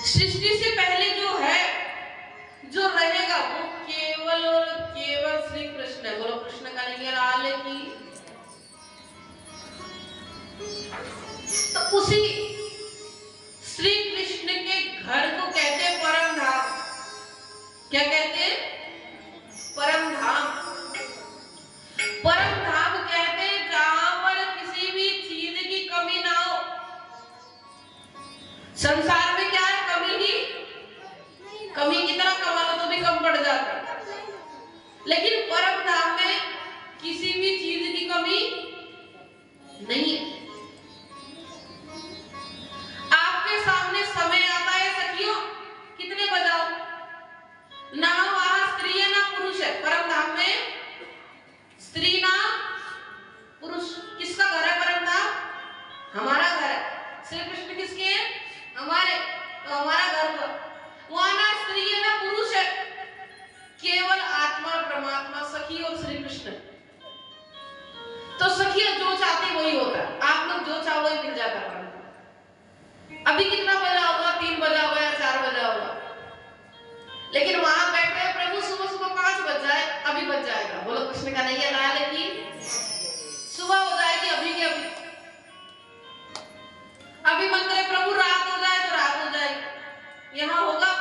सृष्टि से पहले जो है, जो रहेगा, वो केवल और केवल श्री कृष्ण है। बोलो कृष्ण का नहीं लाल की। तो उसी श्री कृष्ण के घर को कहते हैं परम धाम। क्या कहते हैं? परम धाम। परम धाम कहते हैं जहां पर किसी भी चीज की कमी ना हो। संसार में क्या है? कमी ही कमी। कितना कमा लो तो भी कम पड़ जाता है, लेकिन परम धाम में किसी भी चीज की कमी नहीं है। आपके सामने समय आता है सखियों, कितने बजाओ, ना वहां स्त्री है ना पुरुष है। परम धाम में स्त्री ना पुरुष। किसका घर है परम धाम? हमारा घर है। श्री कृष्ण किसके हैं? हमारे। तो हमारा घर पर वहां ना स्त्री है ना पुरुष है, केवल आत्मा परमात्मा, सखी और श्री कृष्ण। तो सखी जो चाहती वही होता है। आप लोग जो चाहो वही मिल जाता है। अभी कितना बजा होगा? 3 बजा होगा या 4 बजा होगा, लेकिन वहां बैठे हैं प्रभु सुबह सुबह 5 बज जाए, अभी बज जाएगा। बोलो कृष्ण का नहीं लाल की। सुबह हो जाएगी अभी की अभी। अभी मन करे प्रभु रात हो जाए तो रात हो जाएगी। यहाँ होगा?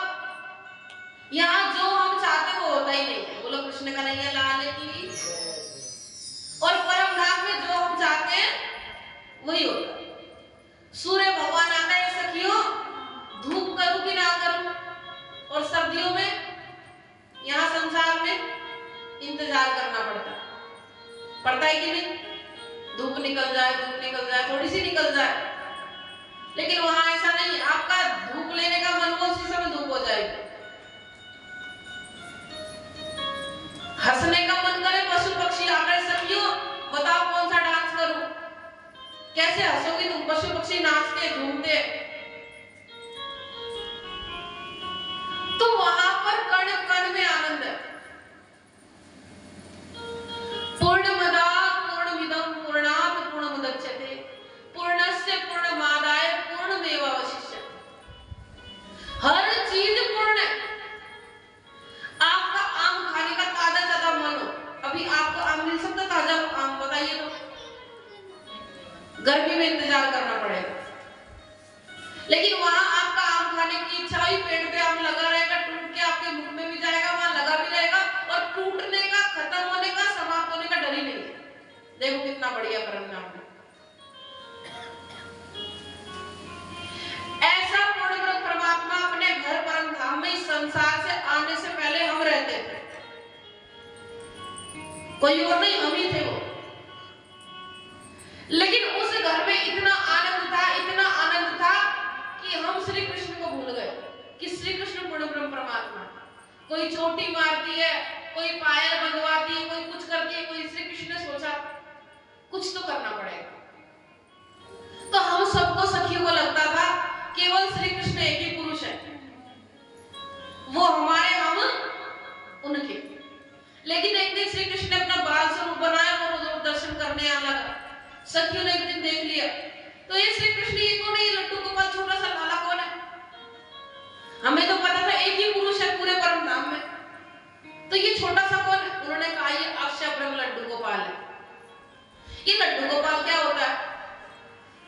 यहाँ जो हम चाहते वो होता ही नहीं है। बोलो कृष्ण का नहीं लाल की। और परम धाम में जो हम चाहते हैं वही होता है। सूर्य भगवान आता है सखियों, धूप करूं कि ना करूं। और सर्दियों में यहाँ संसार में इंतजार करना पड़ता है कि नहीं? धूप निकल जाए, थोड़ी सी निकल जाए। लेकिन वहां ऐसा नहीं। आपका धूप लेने का मन हो, उसी समय धूप हो जाएगी। हंसने का मन करे, पशु पक्षी आकर सखियों बताओ कौन सा डांस करूं? कैसे हंसोगी तुम? पशु पक्षी नाचते झूमते। तो वहां पर कण कण में आनंद है। पूर्णमदा पूर्णमिदं पूर्णात् पूर्णमुदच्यते पूर्णस्य पूर्णमादाय पूर्णमेवावशिष्यते। हर चीज पूर्ण है। आपका आम खाने का ताजा मन हो, अभी आपको आम मिल सकता ताजा आम? बताइए तो। गर्मी में इंतजार करना पड़ेगा। लेकिन वहां आपका आम खाने की इच्छा हुई, पेड़ पे आम लगा रहेगा, टूट के आपके मुख में भी जाएगा, वहां लगा भी रहेगा, और टूटने का, खत्म होने का, समाप्त होने का डर ही नहीं है। देखो कितना बढ़िया परम धाम है। ऐसा पूर्ण ब्रह्म परमात्मा अपने घर परम धाम में इस संसार से आने से पहले हम रहते थे। कोई और नहीं, हम ही थे वो। लेकिन उस घर में इतना आनंद था कि हम श्री कृष्ण को भूल गए कि श्री कृष्ण पूर्ण ब्रह्म परमात्मा। कोई चोटी मारती है, कोई पायल बंधवाती है, कोई कुछ करती है, कोई श्री कृष्ण ने सोचा कुछ तो करना पड़ेगा। तो हम सबको सखियों को लगता था केवल श्री कृष्ण एक ही पुरुष है, वो हमारे, हम उनके। लेकिन एक दिन श्री कृष्ण ने अपना बाल स्वरूप बनाया और दर्शन करने आने लगा। सखियों ने एक दिन देख लिया, तो ये श्री कृष्ण ये कौन है? लड्डू गोपाल छोटा सा लाला कौन है? हमें तो पता था एक ही पुरुष है पूरे परम धाम में, तो ये छोटा सा कौन है? उन्होंने कहा ये अक्षय ब्रह्म लड्डू गोपाल है। ये लड्डू गोपाल क्या होता है?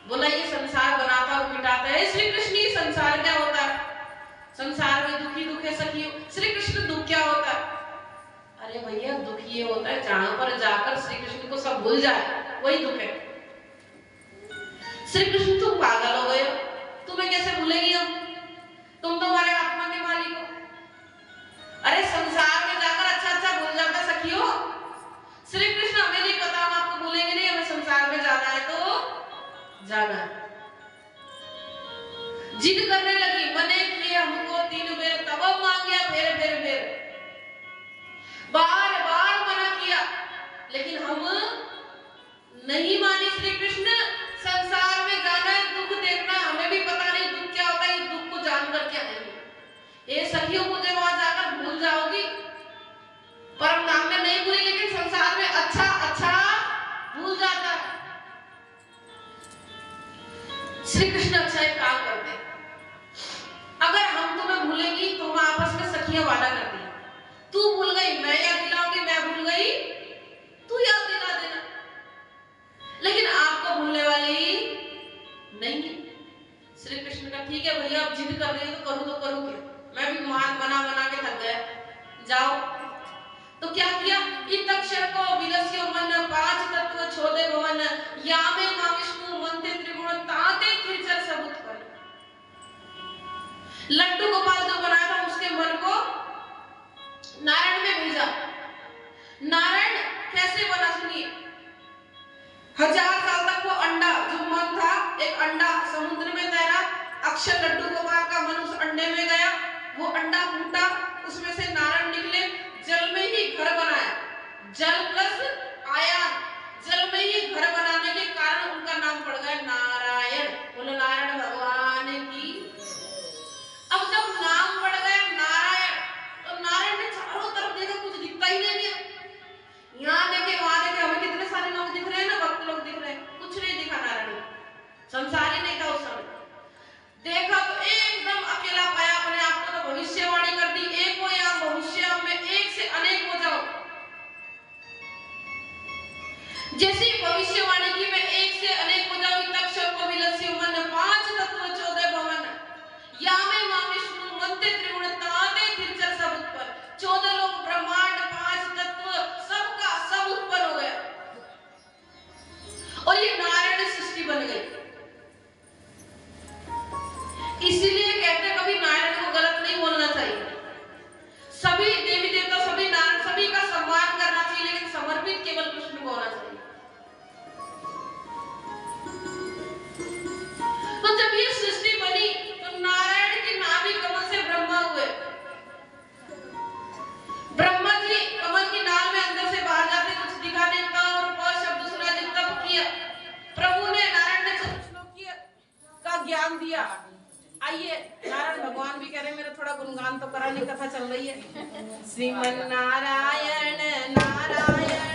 बोला ये संसार बनाता और मिटाता है। श्री कृष्ण ये संसार क्या होता है? संसार में दुखी दुख है सखियों। श्री कृष्ण दुख क्या होता है? अरे भैया दुख ये होता है जहां पर जाकर श्री कृष्ण को सब भूल जाए, वही दुख है। श्री कृष्ण तुम पागल हो गए, तुम्हें कैसे भूलेंगे हम? तुम तो हमारे आत्मा के मालिक हो। अरे संसार में जाकर अच्छा भूल जाता सखियों। श्री कृष्ण हमें नहीं पता, हम आपको भूलेंगे नहीं। हमें संसार में जाना है तो जाना है। जिद करने लगी, मने किए हमको 3 बेर, तब मांगिया फेर। बार बार मना किया, लेकिन हम नहीं मानी। श्री कृष्ण संसार में जाना है, दुख देखना, हमें भी पता नहीं दुख क्या होता है, दुख को जानकर क्या नहीं। ये सखियों मुझे वहां जाकर भूल जाओगी, परम धाम में नहीं भूली, लेकिन संसार में अच्छा भूल जाता है। श्री कृष्ण अच्छा एक काम करते, अगर सखियां वादा करती है, तू भूल गई मैं याद दिलाऊंगी, मैं भूल गई तू याद दिला देना। लेकिन आपको भूलने वाली नहीं है। श्री कृष्ण का ठीक है भैया, आप जिद कर रही है तो करूं क्या, मैं भी मना के थक गया, जाओ। तो क्या किया, इतक्षर को विलस्यो मन पांच तत्व छोदे भवन यामे मां विष्णु मंते त्रिगुण ताते त्रिचर सब उत्पन्न। लड्डू गोपाल जो बनाया था उसके मन को नारायण में भेजा। नारायण कैसे बना सुनिए, 1000 साल तक वो अंडा जो मन था, एक अंडा समुद्र में तैरा, अक्षर लड्डू गोपाल का मन उस अंडे में गया, वो अंडा फूटा, उसमें से नारायण निकले, जल में ही घर बनाया, जल प्लस आयान, जल में ही घर बनाने के कारण उनका नाम पड़ गया नारायण। बोलो नारायण भगवान की। अब जब नाम पड़ गया नारायण, तो नारायण ने चारों तरफ देखा, कुछ दिखता ही नहीं है, यहाँ देखे वहां देखे, हमें कितने सारे लोग दिख रहे हैं ना, भक्त लोग दिख रहे हैं, कुछ नहीं दिखा नारायण, संसार ही नहीं था उस समय। देखा तो एकदम अकेला पाया अपने आप को, तो भविष्यवाणी कर दी, एक हो या भविष्य में एक से अनेक हो जाओ। जैसी भविष्यवाणी की मैं एक से अनेक हो जाऊं, तक्षर को विलस्यो मन पांच तत्व चौदह भवन यामे मां विष्णु मंते त्रिगुण ताते त्रिचर सब उत्पन्न। 14 लोग ब्रह्मांड, 5 तत्व, सबका सब उत्पन्न हो गया और ये नारायण सृष्टि बन गई। इसीलिए कहते हैं कभी नारायण को गलत नहीं बोलना चाहिए। सभी देवी देवता, सभी नारायण, सभी का सम्मान करना चाहिए, लेकिन समर्पित केवल कृष्ण को होना चाहिए। तो जब ये सृष्टि बनी तो नारायण की नाभि कमल से ब्रह्मा हुए। ब्रह्मा जी कमल की नाल में अंदर से बाहर जाते, कुछ दिखा नहीं, क और प शब्द सुना, तब किया प्रभु ने, नारायण ने श्लोक का ज्ञान दिया। आइए नारायण भगवान भी कह रहे हैं, मेरा थोड़ा गुणगान तो कराने, कथा चल रही है। श्रीमन नारायण नारायण